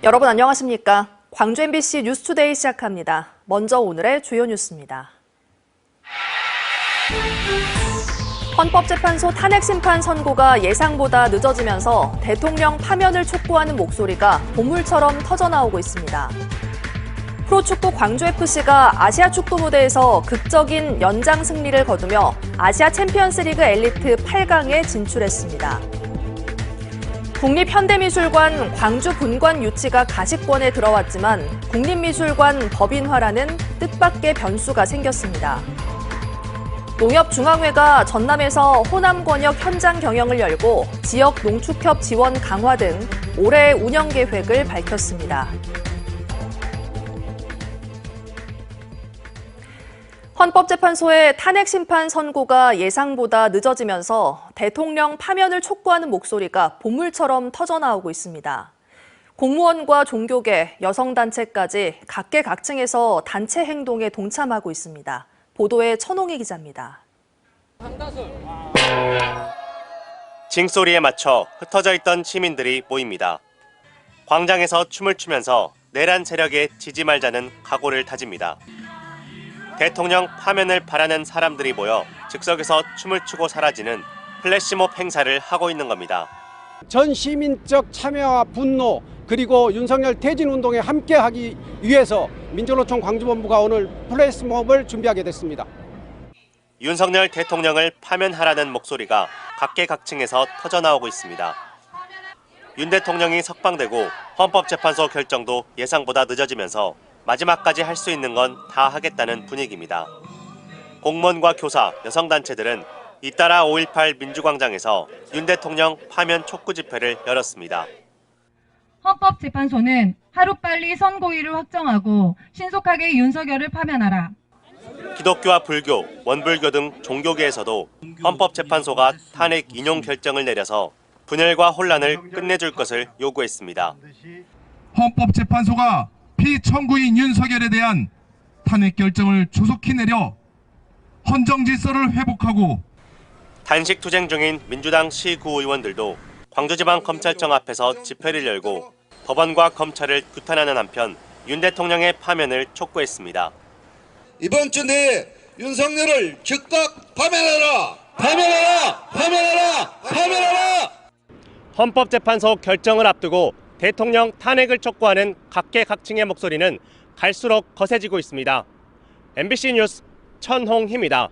여러분 안녕하십니까? 광주 MBC 뉴스투데이 시작합니다. 먼저 오늘의 주요 뉴스입니다. 헌법재판소 탄핵심판 선고가 예상보다 늦어지면서 대통령 파면을 촉구하는 목소리가 보물처럼 터져나오고 있습니다. 프로축구 광주FC가 아시아 축구 무대에서 극적인 연장 승리를 거두며 아시아 챔피언스리그 엘리트 8강에 진출했습니다. 국립현대미술관 광주 분관 유치가 가시권에 들어왔지만 국립미술관 법인화라는 뜻밖의 변수가 생겼습니다. 농협중앙회가 전남에서 호남권역 현장 경영을 열고 지역 농축협 지원 강화 등 올해 운영 계획을 밝혔습니다. 헌법재판소의 탄핵심판 선고가 예상보다 늦어지면서 대통령 파면을 촉구하는 목소리가 보물처럼 터져나오고 있습니다. 공무원과 종교계, 여성단체까지 각계각층에서 단체 행동에 동참하고 있습니다. 보도에 천홍희 기자입니다. 징소리에 맞춰 흩어져 있던 시민들이 모입니다. 광장에서 춤을 추면서 내란 세력에 지지 말자는 각오를 다집니다. 대통령 파면을 바라는 사람들이 모여 즉석에서 춤을 추고 사라지는 플래시몹 행사를 하고 있는 겁니다. 전 시민적 참여와 분노 그리고 윤석열 퇴진운동에 함께하기 위해서 민주노총 광주본부가 오늘 플래시몹을 준비하게 됐습니다. 윤석열 대통령을 파면하라는 목소리가 각계각층에서 터져나오고 있습니다. 윤 대통령이 석방되고 헌법재판소 결정도 예상보다 늦어지면서 마지막까지 할 수 있는 건 다 하겠다는 분위기입니다. 공무원과 교사, 여성단체들은 잇따라 5.18 민주광장에서 윤 대통령 파면 촉구 집회를 열었습니다. 헌법재판소는 하루빨리 선고일을 확정하고 신속하게 윤석열을 파면하라. 기독교와 불교, 원불교 등 종교계에서도 헌법재판소가 탄핵 인용 결정을 내려서 분열과 혼란을 끝내줄 것을 요구했습니다. 헌법재판소가 피청구인 윤석열에 대한 탄핵 결정을 조속히 내려 헌정 질서를 회복하고 단식 투쟁 중인 민주당 시구의원들도 광주지방검찰청 앞에서 집회를 열고 법원과 검찰을 규탄하는 한편 윤 대통령의 파면을 촉구했습니다. 이번 주 내에 윤석열을 즉각 파면하라! 파면하라! 파면하라! 파면하라! 헌법재판소 결정을 앞두고 대통령 탄핵을 촉구하는 각계각층의 목소리는 갈수록 거세지고 있습니다. MBC 뉴스 천홍희입니다.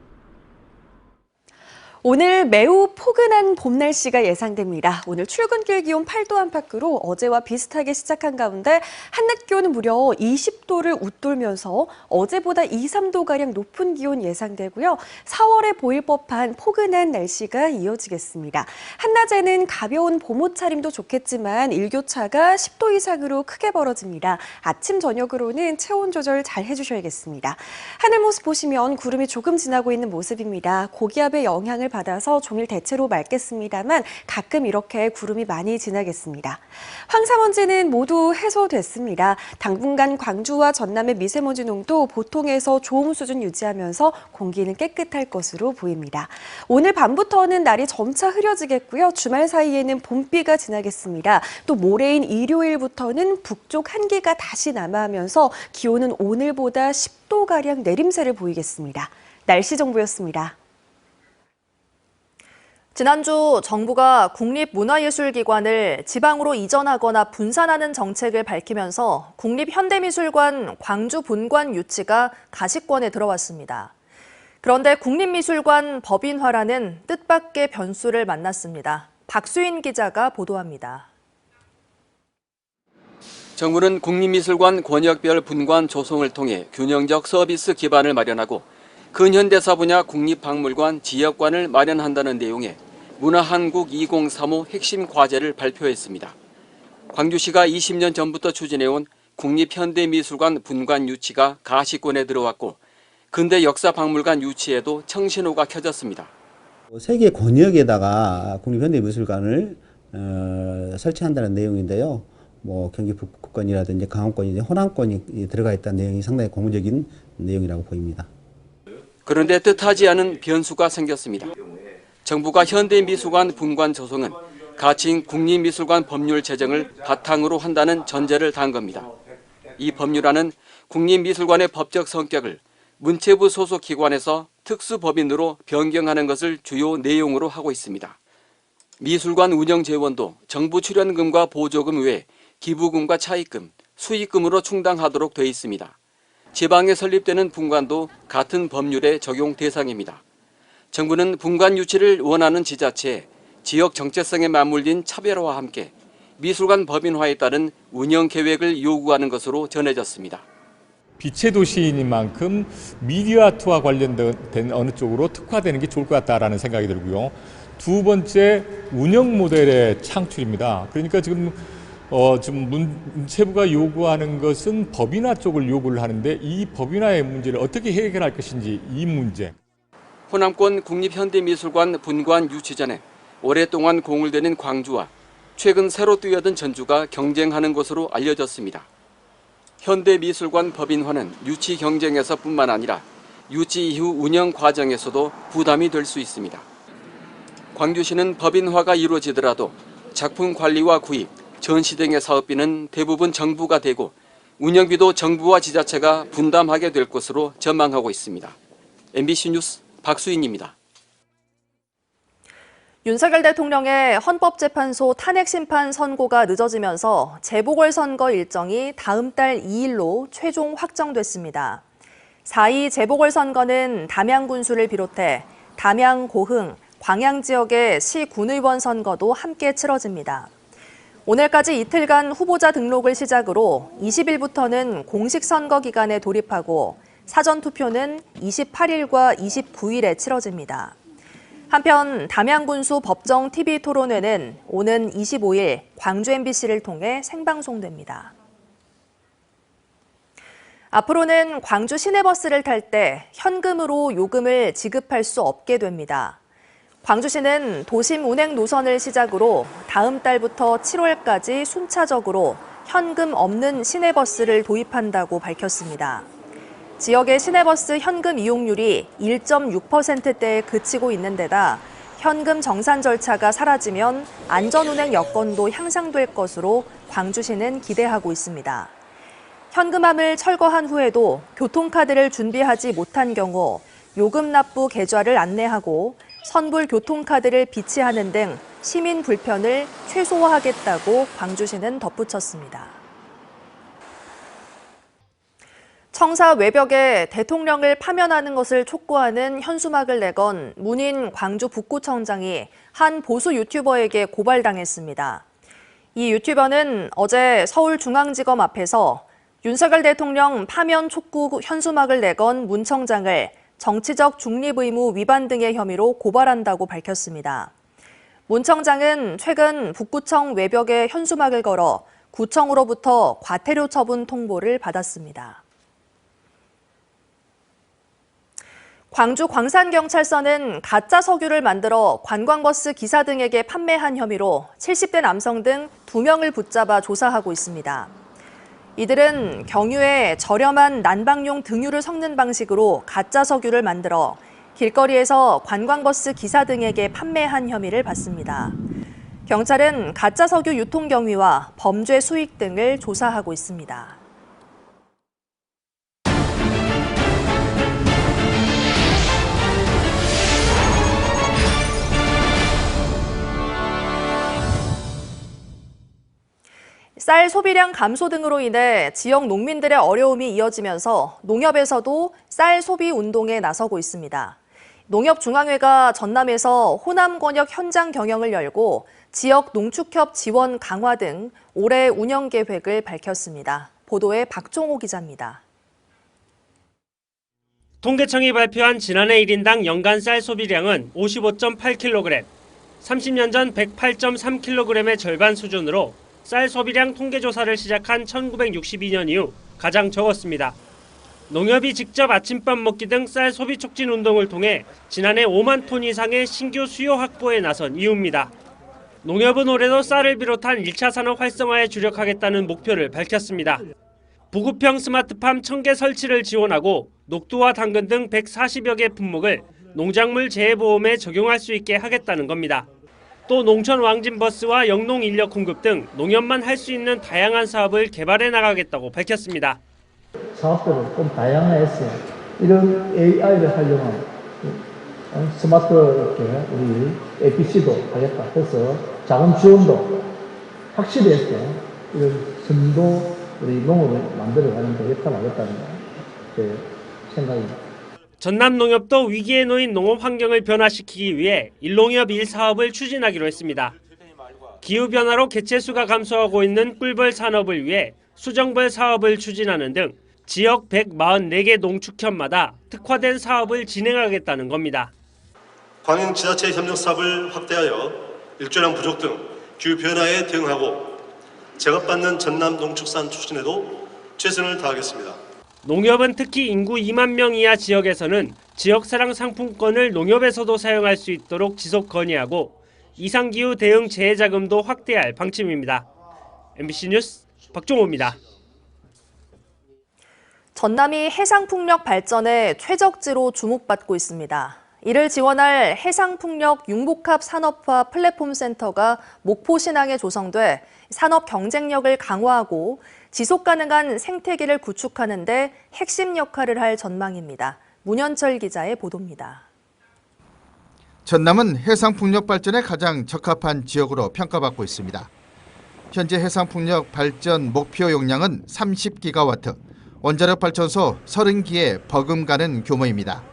오늘 매우 포근한 봄 날씨가 예상됩니다. 오늘 출근길 기온 8도 안팎으로 어제와 비슷하게 시작한 가운데 한낮 기온은 무려 20도를 웃돌면서 어제보다 2, 3도가량 높은 기온 예상되고요. 4월에 보일 법한 포근한 날씨가 이어지겠습니다. 한낮에는 가벼운 봄 옷차림도 좋겠지만 일교차가 10도 이상으로 크게 벌어집니다. 아침, 저녁으로는 체온 조절 잘 해주셔야겠습니다. 하늘 모습 보시면 구름이 조금 지나고 있는 모습입니다. 고기압의 영향을 받아서 종일 대체로 맑겠습니다만 가끔 이렇게 구름이 많이 지나겠습니다. 황사먼지는 모두 해소됐습니다. 당분간 광주와 전남의 미세먼지 농도 보통에서 좋음 수준 유지하면서 공기는 깨끗할 것으로 보입니다. 오늘 밤부터는 날이 점차 흐려지겠고요. 주말 사이에는 봄비가 지나겠습니다. 또 모레인 일요일부터는 북쪽 한기가 다시 남하하면서 기온은 오늘보다 10도가량 내림세를 보이겠습니다. 날씨 정보였습니다. 지난주 정부가 국립문화예술기관을 지방으로 이전하거나 분산하는 정책을 밝히면서 국립현대미술관 광주 분관 유치가 가시권에 들어왔습니다. 그런데 국립미술관 법인화라는 뜻밖의 변수를 만났습니다. 박수인 기자가 보도합니다. 정부는 국립미술관 권역별 분관 조성을 통해 균형적 서비스 기반을 마련하고 근현대사 분야 국립박물관 지역관을 마련한다는 내용의 문화한국 2035 핵심 과제를 발표했습니다. 광주시가 20년 전부터 추진해온 국립현대미술관 분관 유치가 가시권에 들어왔고 근대 역사박물관 유치에도 청신호가 켜졌습니다. 세계 권역에다가 국립현대미술관을 설치한다는 내용인데요. 경기 북부권이라든지 강원권이 호남권이 들어가 있다는 내용이 상당히 고무적인 내용이라고 보입니다. 그런데 뜻하지 않은 변수가 생겼습니다. 정부가 현대미술관 분관 조성은 가치인 국립미술관 법률 제정을 바탕으로 한다는 전제를 단 겁니다. 이 법률안은 국립미술관의 법적 성격을 문체부 소속 기관에서 특수법인으로 변경하는 것을 주요 내용으로 하고 있습니다. 미술관 운영 재원도 정부 출연금과 보조금 외에 기부금과 차입금, 수익금으로 충당하도록 돼 있습니다. 지방에 설립되는 분관도 같은 법률의 적용 대상입니다. 정부는 분관 유치를 원하는 지자체에 지역 정체성에 맞물린 차별화와 함께 미술관 법인화에 따른 운영 계획을 요구하는 것으로 전해졌습니다. 빛의 도시인 만큼 미디어 아트와 관련된 어느 쪽으로 특화되는 게 좋을 것 같다라는 생각이 들고요. 두 번째, 운영 모델의 창출입니다. 그러니까 지금 문체부가 요구하는 것은 법인화 쪽을 요구를 하는데 이 법인화의 문제를 어떻게 해결할 것인지 이 문제. 호남권 국립현대미술관 분관 유치 전에 오랫동안 공을 들인 광주와 최근 새로 뛰어든 전주가 경쟁하는 것으로 알려졌습니다. 현대미술관 법인화는 유치 경쟁에서뿐만 아니라 유치 이후 운영 과정에서도 부담이 될 수 있습니다. 광주시는 법인화가 이루어지더라도 작품 관리와 구입, 전시 등의 사업비는 대부분 정부가 대고 운영비도 정부와 지자체가 분담하게 될 것으로 전망하고 있습니다. MBC 뉴스 박수인입니다. 윤석열 대통령의 헌법재판소 탄핵심판 선고가 늦어지면서 재보궐선거 일정이 다음 달 2일로 최종 확정됐습니다. 4.2 재보궐선거는 담양군수를 비롯해 담양, 고흥, 광양 지역의 시 군의원 선거도 함께 치러집니다. 오늘까지 이틀간 후보자 등록을 시작으로 20일부터는 공식 선거 기간에 돌입하고 사전투표는 28일과 29일에 치러집니다. 한편 담양군수 법정 TV 토론회는 오는 25일 광주 MBC를 통해 생방송됩니다. 앞으로는 광주 시내버스를 탈 때 현금으로 요금을 지급할 수 없게 됩니다. 광주시는 도심 운행 노선을 시작으로 다음 달부터 7월까지 순차적으로 현금 없는 시내버스를 도입한다고 밝혔습니다. 지역의 시내버스 현금 이용률이 1.6%대에 그치고 있는 데다 현금 정산 절차가 사라지면 안전운행 여건도 향상될 것으로 광주시는 기대하고 있습니다. 현금함을 철거한 후에도 교통카드를 준비하지 못한 경우 요금 납부 계좌를 안내하고 선불 교통카드를 비치하는 등 시민 불편을 최소화하겠다고 광주시는 덧붙였습니다. 청사 외벽에 대통령을 파면하는 것을 촉구하는 현수막을 내건 문인 광주 북구청장이 한 보수 유튜버에게 고발당했습니다. 이 유튜버는 어제 서울중앙지검 앞에서 윤석열 대통령 파면 촉구 현수막을 내건 문 청장을 정치적 중립의무 위반 등의 혐의로 고발한다고 밝혔습니다. 문 청장은 최근 북구청 외벽에 현수막을 걸어 구청으로부터 과태료 처분 통보를 받았습니다. 광주 광산경찰서는 가짜 석유를 만들어 관광버스 기사 등에게 판매한 혐의로 70대 남성 등 2명을 붙잡아 조사하고 있습니다. 이들은 경유에 저렴한 난방용 등유를 섞는 방식으로 가짜 석유를 만들어 길거리에서 관광버스 기사 등에게 판매한 혐의를 받습니다. 경찰은 가짜 석유 유통 경위와 범죄 수익 등을 조사하고 있습니다. 쌀 소비량 감소 등으로 인해 지역 농민들의 어려움이 이어지면서 농협에서도 쌀 소비 운동에 나서고 있습니다. 농협중앙회가 전남에서 호남 권역 현장 경영을 열고 지역 농축협 지원 강화 등 올해 운영 계획을 밝혔습니다. 보도에 박종호 기자입니다. 통계청이 발표한 지난해 1인당 연간 쌀 소비량은 55.8kg, 30년 전 108.3kg의 절반 수준으로 쌀 소비량 통계조사를 시작한 1962년 이후 가장 적었습니다. 농협이 직접 아침밥 먹기 등 쌀 소비 촉진 운동을 통해 지난해 5만 톤 이상의 신규 수요 확보에 나선 이유입니다. 농협은 올해도 쌀을 비롯한 1차 산업 활성화에 주력하겠다는 목표를 밝혔습니다. 부구평 스마트팜 1000개 설치를 지원하고 녹두와 당근 등 140여 개 품목을 농작물 재해보험에 적용할 수 있게 하겠다는 겁니다. 또 농촌 왕진버스와 영농 인력 공급 등 농협만 할 수 있는 다양한 사업을 개발해 나가겠다고 밝혔습니다. 사업들을 좀 다양화해서 이런 AI를 활용한 스마트 이렇게 우리 APC도 하겠다 해서 자금 지원도 확실히 해서 이런 선도 우리 농업을 만들어가는 데 역할을 하겠다는 제 생각입니다. 전남농협도 위기에 놓인 농업 환경을 변화시키기 위해 일농협 1사업을 추진하기로 했습니다. 기후변화로 개체수가 감소하고 있는 꿀벌 산업을 위해 수정벌 사업을 추진하는 등 지역 144개 농축협마다 특화된 사업을 진행하겠다는 겁니다. 광양 지자체 협력 사업을 확대하여 일조량 부족 등 기후변화에 대응하고 제값받는 전남 농축산 추진에도 최선을 다하겠습니다. 농협은 특히 인구 2만 명 이하 지역에서는 지역사랑 상품권을 농협에서도 사용할 수 있도록 지속 건의하고 이상기후 대응 재해자금도 확대할 방침입니다. MBC 뉴스 박종호입니다. 전남이 해상풍력 발전의 최적지로 주목받고 있습니다. 이를 지원할 해상풍력 융복합 산업화 플랫폼 센터가 목포 신항에 조성돼 산업 경쟁력을 강화하고 지속 가능한 생태계를 구축하는 데 핵심 역할을 할 전망입니다. 문현철 기자의 보도입니다. 전남은 해상풍력 발전에 가장 적합한 지역으로 평가받고 있습니다. 현재 해상풍력 발전 목표 용량은 30기가와트, 원자력 발전소 30기에 버금가는 규모입니다.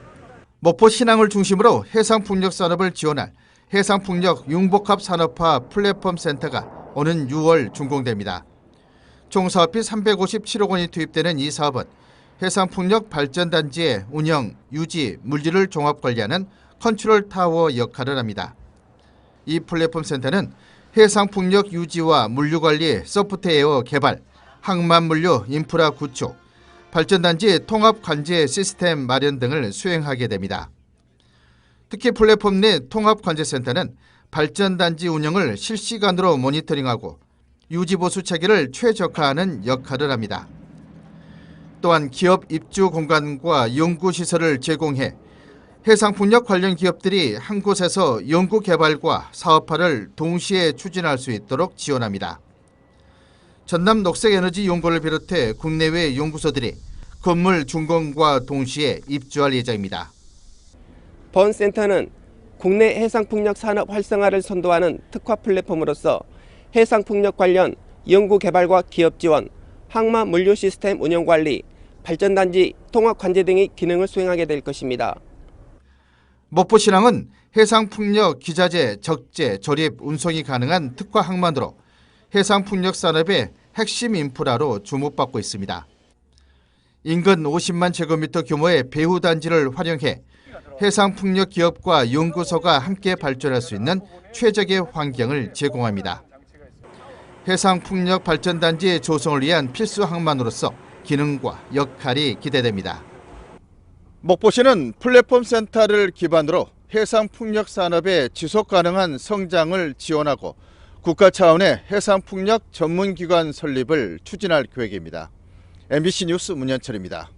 목포 신항을 중심으로 해상풍력 산업을 지원할 해상풍력 융복합 산업화 플랫폼 센터가 오는 6월 준공됩니다. 총 사업비 357억 원이 투입되는 이 사업은 해상풍력 발전단지의 운영, 유지, 물질을 종합 관리하는 컨트롤 타워 역할을 합니다. 이 플랫폼 센터는 해상풍력 유지와 물류관리 소프트웨어 개발, 항만물류 인프라 구축, 발전단지 통합 관제 시스템 마련 등을 수행하게 됩니다. 특히 플랫폼 내 통합 관제센터는 발전단지 운영을 실시간으로 모니터링하고 유지보수 체계를 최적화하는 역할을 합니다. 또한 기업 입주 공간과 연구시설을 제공해 해상풍력 관련 기업들이 한 곳에서 연구 개발과 사업화를 동시에 추진할 수 있도록 지원합니다. 전남 녹색에너지 연구를 비롯해 국내외 연구소들이 건물 준공과 동시에 입주할 예정입니다. 본 센터는 국내 해상풍력 산업 활성화를 선도하는 특화 플랫폼으로서 해상풍력 관련 연구 개발과 기업 지원, 항마 물류 시스템 운영 관리, 발전단지 통합 관제 등의 기능을 수행하게 될 것입니다. 목포 신항은 해상풍력 기자재, 적재, 조립, 운송이 가능한 특화 항만으로 해상풍력 산업의 핵심 인프라로 주목받고 있습니다. 인근 50만 제곱미터 규모의 배후단지를 활용해 해상풍력 기업과 연구소가 함께 발전할 수 있는 최적의 환경을 제공합니다. 해상풍력 발전단지 조성을 위한 필수 항만으로서 기능과 역할이 기대됩니다. 목포시는 플랫폼 센터를 기반으로 해상풍력 산업의 지속가능한 성장을 지원하고 국가 차원의 해상풍력 전문기관 설립을 추진할 계획입니다. MBC 뉴스 문현철입니다.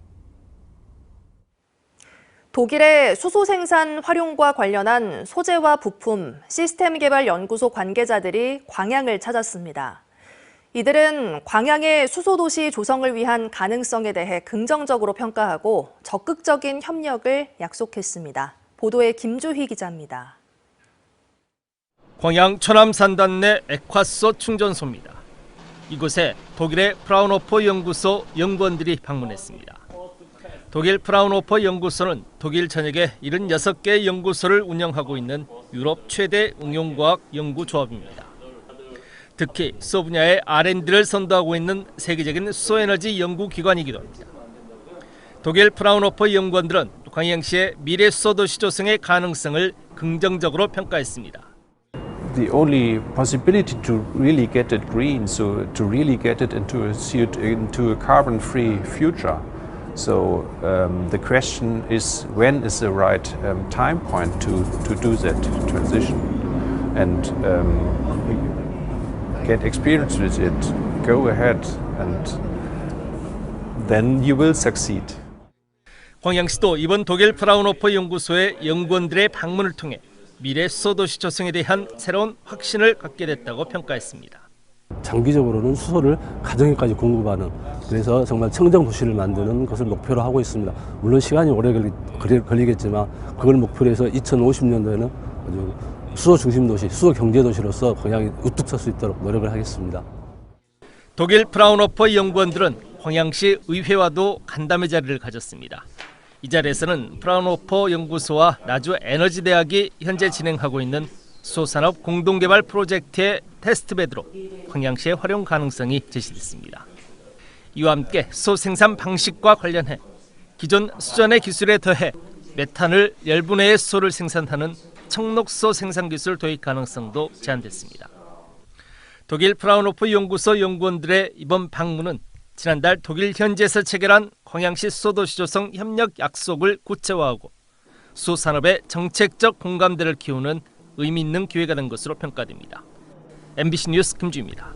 독일의 수소 생산 활용과 관련한 소재와 부품, 시스템 개발 연구소 관계자들이 광양을 찾았습니다. 이들은 광양의 수소도시 조성을 위한 가능성에 대해 긍정적으로 평가하고 적극적인 협력을 약속했습니다. 보도에 김주희 기자입니다. 광양 천암산단 내 에콰소 충전소입니다. 이곳에 독일의 프라운호퍼 연구소 연구원들이 방문했습니다. 독일 프라운호퍼 연구소는 독일 전역에 76개 연구소를 운영하고 있는 유럽 최대 응용과학 연구조합입니다. 특히 수소 분야의 R&D를 선도하고 있는 세계적인 수소에너지 연구기관이기도 합니다. 독일 프라운호퍼 연구원들은 광양시의 미래 수소도시 조성의 가능성을 긍정적으로 평가했습니다. The only possibility to really get it green, so to really get it into a carbon-free future. So the question is, when is the right time point to do that transition and get experience with it? Go ahead, and then you will succeed. 광양시도 이번 독일 프라운호퍼 연구소의 연구원들의 방문을 통해 미래 수소도시 조성에 대한 새로운 확신을 갖게 됐다고 평가했습니다. 장기적으로는 수소를 가정에까지 공급하는, 그래서 정말 청정 도시를 만드는 것을 목표로 하고 있습니다. 물론 시간이 오래 걸리겠지만 그걸 목표로 해서 2050년도에는 아주 수소 중심 도시, 수소 경제 도시로서 광양이 우뚝 설 수 있도록 노력을 하겠습니다. 독일 프라운호퍼 연구원들은 광양시 의회와도 간담회 자리를 가졌습니다. 이 자리에서는 프라운호퍼 연구소와 나주 에너지대학이 현재 진행하고 있는 수소산업 공동개발 프로젝트의 테스트베드로 광양시의 활용 가능성이 제시됐습니다. 이와 함께 수소 생산 방식과 관련해 기존 수전의 기술에 더해 메탄을 열분해의 수소를 생산하는 청록수소 생산 기술 도입 가능성도 제한됐습니다. 독일 프라운호퍼 연구소 연구원들의 이번 방문은 지난달 독일 현지에서 체결한 광양시 수소도시 조성 협력 약속을 구체화하고 수소산업의 정책적 공감대를 키우는 의미 있는 기회가 된 것으로 평가됩니다. MBC 뉴스 김주입니다.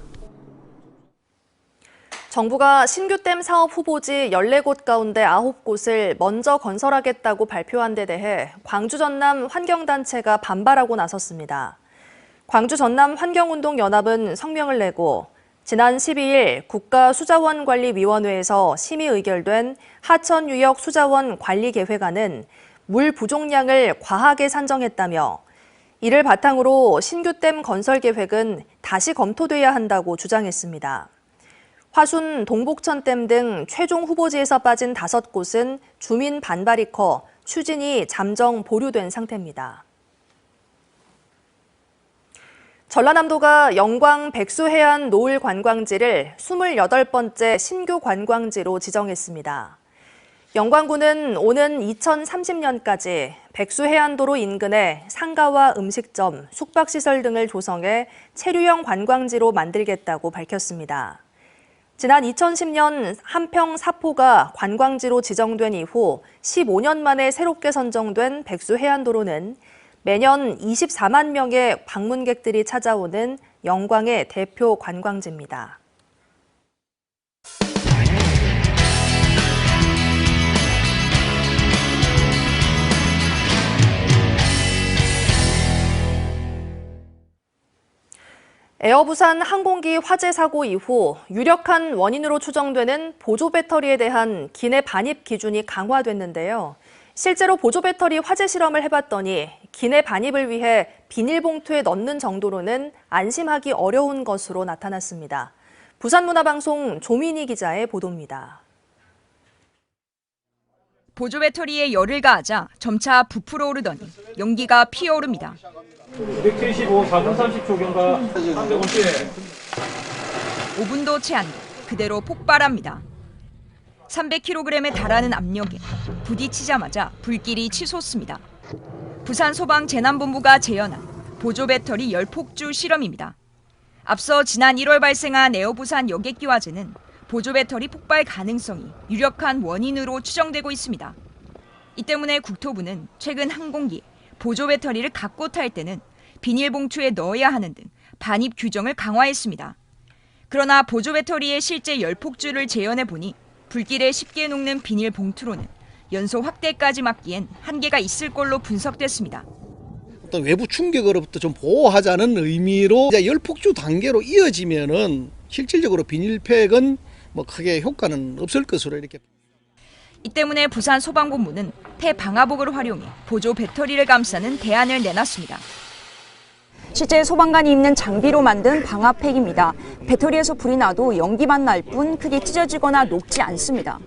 정부가 신규댐 사업 후보지 14곳 가운데 9곳을 먼저 건설하겠다고 발표한 데 대해 광주 전남 환경단체가 반발하고 나섰습니다. 광주 전남 환경운동연합은 성명을 내고 지난 12일 국가수자원관리위원회에서 심의 의결된 하천유역 수자원 관리계획안은 물 부족량을 과하게 산정했다며 이를 바탕으로 신규댐 건설 계획은 다시 검토돼야 한다고 주장했습니다. 화순, 동복천댐 등 최종 후보지에서 빠진 5곳은 주민 반발이 커 추진이 잠정 보류된 상태입니다. 전라남도가 영광 백수해안 노을 관광지를 28번째 신규 관광지로 지정했습니다. 영광군은 오는 2030년까지 백수해안도로 인근에 상가와 음식점, 숙박시설 등을 조성해 체류형 관광지로 만들겠다고 밝혔습니다. 지난 2010년 한평 사포가 관광지로 지정된 이후 15년 만에 새롭게 선정된 백수해안도로는 매년 24만 명의 방문객들이 찾아오는 영광의 대표 관광지입니다. 에어부산 항공기 화재 사고 이후 유력한 원인으로 추정되는 보조 배터리에 대한 기내 반입 기준이 강화됐는데요. 실제로 보조 배터리 화재 실험을 해봤더니 기내 반입을 위해 비닐봉투에 넣는 정도로는 안심하기 어려운 것으로 나타났습니다. 부산문화방송 조민희 기자의 보도입니다. 보조 배터리에 열을 가하자 점차 부풀어 오르더니 연기가 피어오릅니다. 175, 4분 30초경과 350회. 5분도 채 안 돼 그대로 폭발합니다. 300kg에 달하는 압력에 부딪히자마자 불길이 치솟습니다. 부산소방재난본부가 재현한 보조 배터리 열폭주 실험입니다. 앞서 지난 1월 발생한 에어부산 여객기 화재는 보조 배터리 폭발 가능성이 유력한 원인으로 추정되고 있습니다. 이 때문에 국토부는 최근 항공기에 보조 배터리를 갖고 탈 때는 비닐봉투에 넣어야 하는 등 반입 규정을 강화했습니다. 그러나 보조 배터리의 실제 열폭주를 재현해 보니 불길에 쉽게 녹는 비닐봉투로는 연소 확대까지 막기엔 한계가 있을 걸로 분석됐습니다. 어떤 외부 충격으로부터 좀 보호하자는 의미로 이제 열폭주 단계로 이어지면은 실질적으로 비닐팩은 뭐 크게 효과는 없을 것으로 이렇게. 이 때문에 부산소방본부는 폐방화복을 활용해 보조 배터리를 감싸는 대안을 내놨습니다. 실제 소방관이 입는 장비로 만든 방화팩입니다. 배터리에서 불이 나도 연기만 날 뿐 크게 찢어지거나 녹지 않습니다.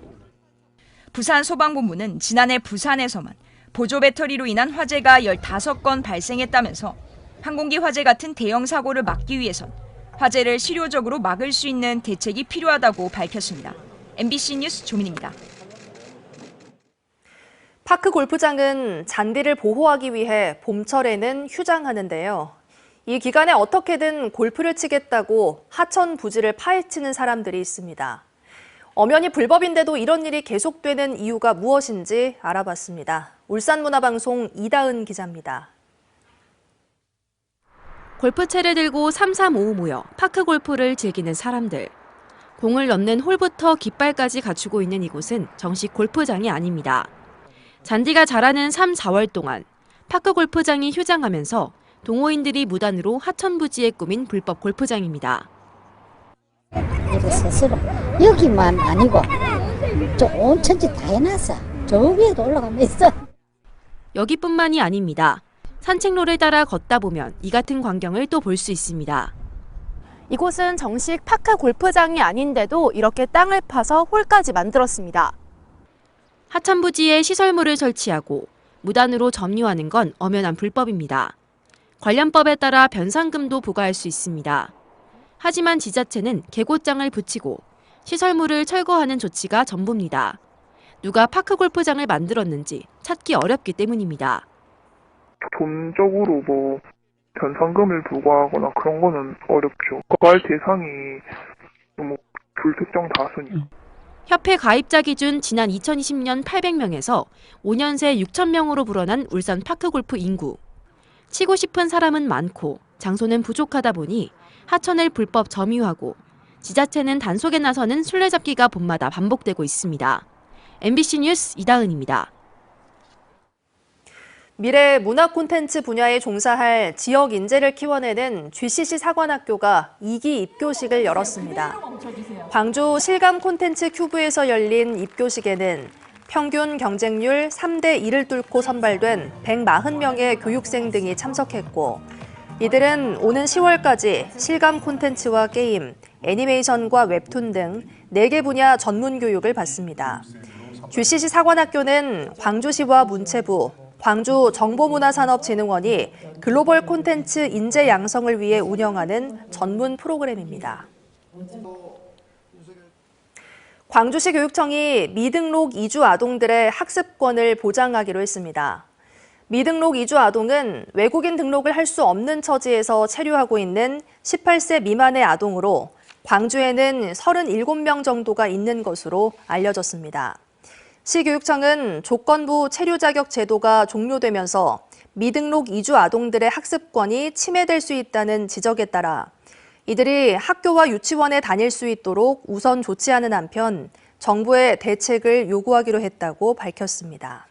부산소방본부는 지난해 부산에서만 보조 배터리로 인한 화재가 15건 발생했다면서 항공기 화재 같은 대형 사고를 막기 위해선 화재를 실효적으로 막을 수 있는 대책이 필요하다고 밝혔습니다. MBC 뉴스 조민입니다. 파크 골프장은 잔디를 보호하기 위해 봄철에는 휴장하는데요. 이 기간에 어떻게든 골프를 치겠다고 하천 부지를 파헤치는 사람들이 있습니다. 엄연히 불법인데도 이런 일이 계속되는 이유가 무엇인지 알아봤습니다. 울산문화방송 이다은 기자입니다. 골프채를 들고 335 모여 파크 골프를 즐기는 사람들. 공을 넣는 홀부터 깃발까지 갖추고 있는 이곳은 정식 골프장이 아닙니다. 잔디가 자라는 3, 4월 동안 파크 골프장이 휴장하면서 동호인들이 무단으로 하천 부지에 꾸민 불법 골프장입니다. 스스로 여기만 아니고 온 천지 다 해놨어. 저 위에도 올라가면 있어. 여기뿐만이 아닙니다. 산책로를 따라 걷다 보면 이 같은 광경을 또 볼 수 있습니다. 이곳은 정식 파크 골프장이 아닌데도 이렇게 땅을 파서 홀까지 만들었습니다. 하천 부지에 시설물을 설치하고 무단으로 점유하는 건 엄연한 불법입니다. 관련법에 따라 변상금도 부과할 수 있습니다. 하지만 지자체는 계곡장을 붙이고 시설물을 철거하는 조치가 전부입니다. 누가 파크 골프장을 만들었는지 찾기 어렵기 때문입니다. 돈적으로 변상금을 부과하거나 그런 거는 어렵죠. 거할 대상이 너무 불특정 다수니까. 협회 가입자 기준 지난 2020년 800명에서 5년 새 6,000명으로 불어난 울산 파크골프 인구. 치고 싶은 사람은 많고 장소는 부족하다 보니 하천을 불법 점유하고 지자체는 단속에 나서는 술래잡기가 봄마다 반복되고 있습니다. MBC 뉴스 이다은입니다. 미래 문화 콘텐츠 분야에 종사할 지역 인재를 키워내는 GCC 사관학교가 2기 입교식을 열었습니다. 광주 실감 콘텐츠 큐브에서 열린 입교식에는 평균 경쟁률 3대 2를 뚫고 선발된 140명의 교육생 등이 참석했고, 이들은 오는 10월까지 실감 콘텐츠와 게임, 애니메이션과 웹툰 등 4개 분야 전문 교육을 받습니다. GCC 사관학교는 광주시와 문체부, 광주정보문화산업진흥원이 글로벌 콘텐츠 인재 양성을 위해 운영하는 전문 프로그램입니다. 광주시 교육청이 미등록 이주 아동들의 학습권을 보장하기로 했습니다. 미등록 이주 아동은 외국인 등록을 할 수 없는 처지에서 체류하고 있는 18세 미만의 아동으로 광주에는 37명 정도가 있는 것으로 알려졌습니다. 시교육청은 조건부 체류 자격 제도가 종료되면서 미등록 이주 아동들의 학습권이 침해될 수 있다는 지적에 따라 이들이 학교와 유치원에 다닐 수 있도록 우선 조치하는 한편 정부의 대책을 요구하기로 했다고 밝혔습니다.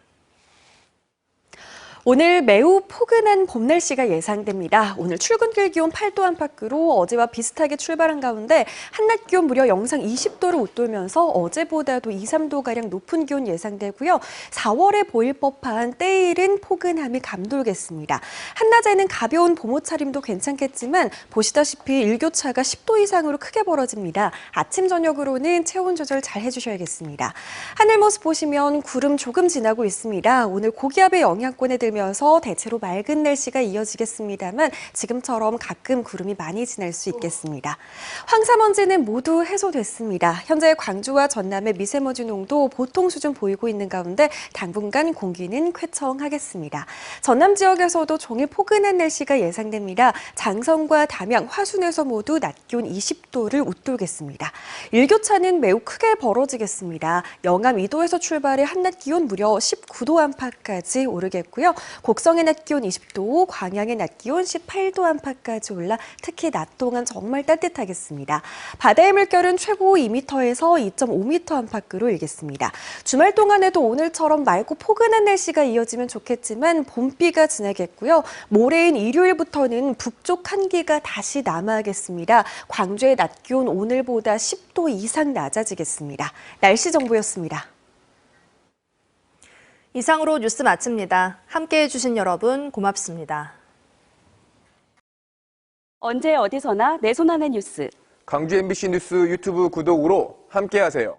오늘 매우 포근한 봄 날씨가 예상됩니다. 오늘 출근길 기온 8도 안팎으로 어제와 비슷하게 출발한 가운데 한낮 기온 무려 영상 20도를 웃돌면서 어제보다도 2, 3도가량 높은 기온 예상되고요. 4월에 보일 법한 때일은 포근함이 감돌겠습니다. 한낮에는 가벼운 봄 옷차림도 괜찮겠지만 보시다시피 일교차가 10도 이상으로 크게 벌어집니다. 아침, 저녁으로는 체온 조절 잘 해주셔야겠습니다. 하늘 모습 보시면 구름 조금 지나고 있습니다. 오늘 고기압의 영향권에 들면서 대체로 맑은 날씨가 이어지겠습니다만 지금처럼 가끔 구름이 많이 지날 수 있겠습니다. 황사먼지는 모두 해소됐습니다. 현재 광주와 전남의 미세먼지 농도 보통 수준 보이고 있는 가운데 당분간 공기는 쾌청하겠습니다. 전남 지역에서도 종일 포근한 날씨가 예상됩니다. 장성과 담양, 화순에서 모두 낮 기온 20도를 웃돌겠습니다. 일교차는 매우 크게 벌어지겠습니다. 영암 2도에서 출발해 한낮 기온 무려 19도 안팎까지 오르겠고요. 곡성의 낮 기온 20도, 광양의 낮 기온 18도 안팎까지 올라 특히 낮 동안 정말 따뜻하겠습니다. 바다의 물결은 최고 2m에서 2.5m 안팎으로 일겠습니다. 주말 동안에도 오늘처럼 맑고 포근한 날씨가 이어지면 좋겠지만 봄비가 지나겠고요. 모레인 일요일부터는 북쪽 한기가 다시 남하하겠습니다. 광주의 낮 기온 오늘보다 10도 이상 낮아지겠습니다. 날씨 정보였습니다. 이상으로 뉴스 마칩니다. 함께해 주신 여러분 고맙습니다. 언제 어디서나 내 손 안의 뉴스. 광주 MBC 뉴스 유튜브 구독으로 함께하세요.